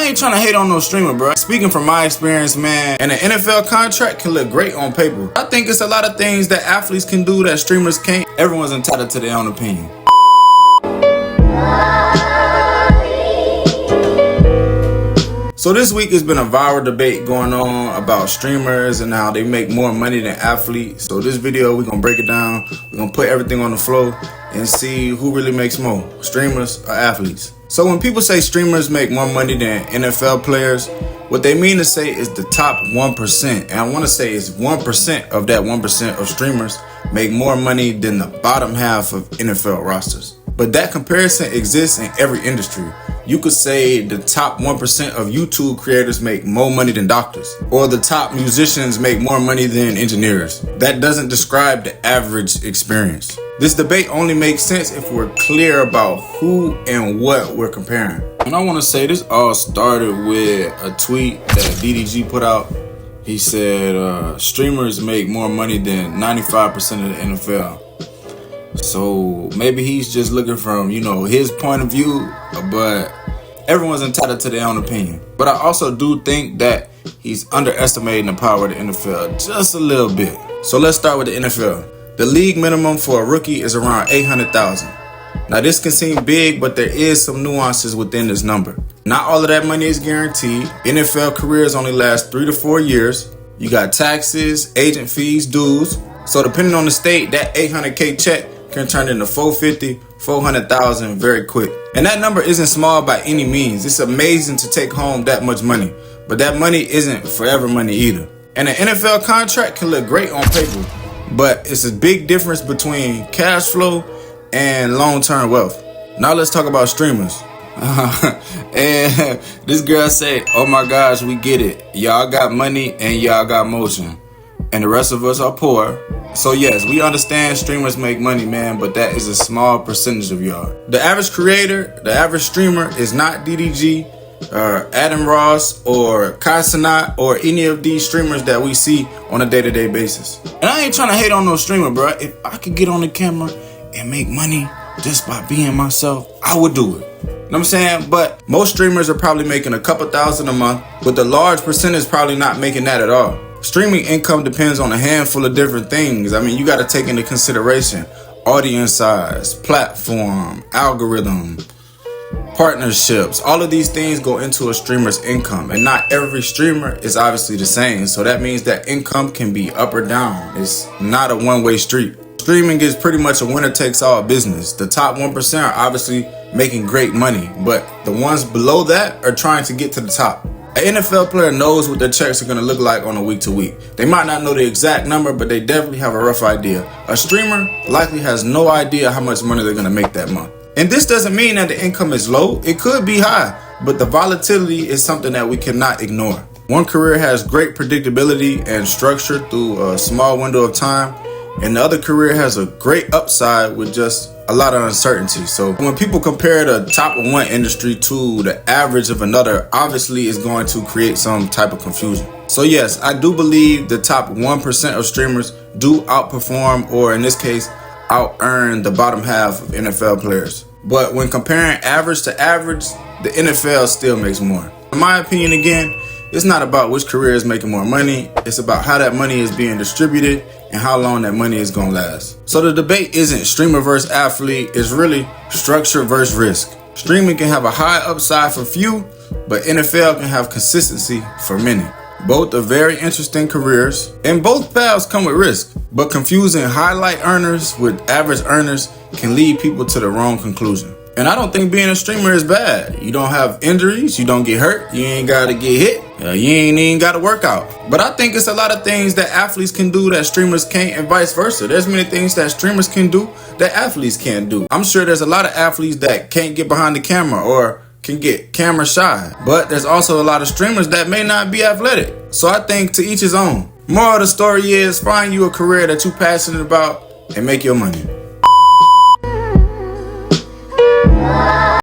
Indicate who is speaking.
Speaker 1: I ain't trying to hate on no streamer, bro. Speaking from my experience, man, and an NFL contract can look great on paper. I think it's a lot of things that athletes can do that streamers can't. Everyone's entitled to their own opinion. So this week has been a viral debate going on about streamers and how they make more money than athletes. So this video, we're gonna break it down. We're gonna put everything on the floor and see who really makes more, streamers or athletes. So when people say streamers make more money than NFL players, what they mean to say is the top 1%. And I wanna say it's 1% of that 1% of streamers make more money than the bottom half of NFL rosters. But that comparison exists in every industry. You could say the top 1% of YouTube creators make more money than doctors, or the top musicians make more money than engineers. That doesn't describe the average experience. This debate only makes sense if we're clear about who and what we're comparing. And I want to say this all started with a tweet that DDG put out. He said streamers make more money than 95% of the NFL. So maybe he's just looking from, his point of view, but everyone's entitled to their own opinion. But I also do think that he's underestimating the power of the NFL just a little bit. So let's start with the NFL. The league minimum for a rookie is around $800,000. Now this can seem big, but there is some nuances within this number. Not all of that money is guaranteed. NFL careers only last 3 to 4 years. You got taxes, agent fees, dues. So depending on the state, that $800K check can turn into $450,000, $400,000 very quick. And that number isn't small by any means. It's amazing to take home that much money, but that money isn't forever money either. And an NFL contract can look great on paper, but it's a big difference between cash flow and long-term wealth. Now let's talk about streamers. And this girl said, "Oh my gosh, we get it. Y'all got money and y'all got motion, and the rest of us are poor." So yes, we understand streamers make money, man, but that is a small percentage of y'all. The average creator, the average streamer is not DDG, Adam Ross, or Kai Cenat, or any of these streamers that we see on a day-to-day basis. And I ain't trying to hate on no streamer, bro. If I could get on the camera and make money just by being myself, I would do it. You know what I'm saying? But most streamers are probably making a couple thousand a month, but the large percentage probably not making that at all. Streaming income depends on a handful of different things. I mean, you got to take into consideration audience size, platform, algorithm, partnerships. All of these things go into a streamer's income, and not every streamer is obviously the same. So that means that income can be up or down. It's not a one-way street. Streaming is pretty much a winner-takes-all business. The top 1% are obviously making great money, but the ones below that are trying to get to the top. An NFL player knows what their checks are going to look like on a week-to-week. They might not know the exact number, but they definitely have a rough idea. A streamer likely has no idea how much money they're going to make that month. And this doesn't mean that the income is low. It could be high, but the volatility is something that we cannot ignore. One career has great predictability and structure through a small window of time, and the other career has a great upside with just a lot of uncertainty. So when people compare the top of one industry to the average of another, obviously it's going to create some type of confusion. So yes, I do believe the top 1% of streamers do outperform, or in this case, out-earn the bottom half of NFL players. But when comparing average to average, the NFL still makes more. In my opinion, again, it's not about which career is making more money. It's about how that money is being distributed and how long that money is going to last. So the debate isn't streamer versus athlete. It's really structure versus risk. Streaming can have a high upside for few, but NFL can have consistency for many. Both are very interesting careers, and both paths come with risk. But confusing highlight earners with average earners can lead people to the wrong conclusion. And I don't think being a streamer is bad. You don't have injuries, you don't get hurt, you ain't gotta get hit, you ain't even gotta work out. But I think it's a lot of things that athletes can do that streamers can't, and vice versa. There's many things that streamers can do that athletes can't do. I'm sure there's a lot of athletes that can't get behind the camera or can get camera shy. But there's also a lot of streamers that may not be athletic. So I think to each his own. Moral of the story is, find you a career that you're passionate about and make your money.